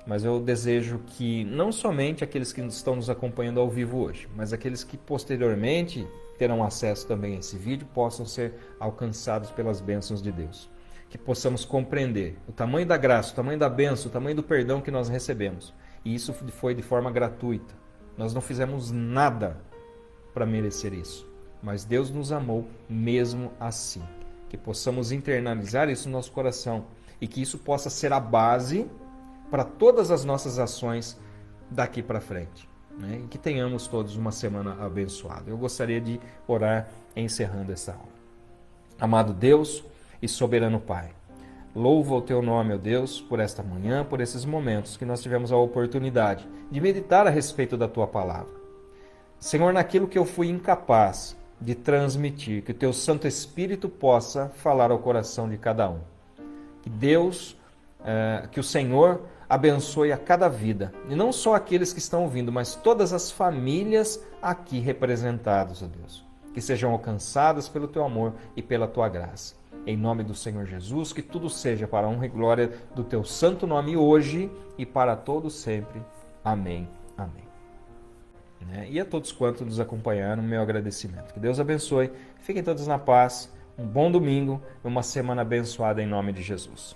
Mas eu desejo que não somente aqueles que estão nos acompanhando ao vivo hoje, mas aqueles que posteriormente terão acesso também a esse vídeo possam ser alcançados pelas bênçãos de Deus. Que possamos compreender o tamanho da graça, o tamanho da bênção, o tamanho do perdão que nós recebemos. E isso foi de forma gratuita. Nós não fizemos nada para merecer isso, mas Deus nos amou mesmo assim. Que possamos internalizar isso no nosso coração e que isso possa ser a base para todas as nossas ações daqui para frente, né? E que tenhamos todos uma semana abençoada. Eu gostaria de orar encerrando essa aula. Amado Deus e soberano Pai, louvo o Teu nome, ó Deus, por esta manhã, por esses momentos que nós tivemos a oportunidade de meditar a respeito da Tua palavra. Senhor, naquilo que eu fui incapaz de transmitir, que o Teu Santo Espírito possa falar ao coração de cada um. Que Deus, que o Senhor abençoe a cada vida, e não só aqueles que estão ouvindo, mas todas as famílias aqui representadas, ó Deus, que sejam alcançadas pelo Teu amor e pela Tua graça. Em nome do Senhor Jesus, que tudo seja para a honra e glória do Teu santo nome hoje e para todos sempre. Amém. Amém. E a todos quantos nos acompanharam, meu agradecimento. Que Deus abençoe. Fiquem todos na paz. Um bom domingo e uma semana abençoada em nome de Jesus.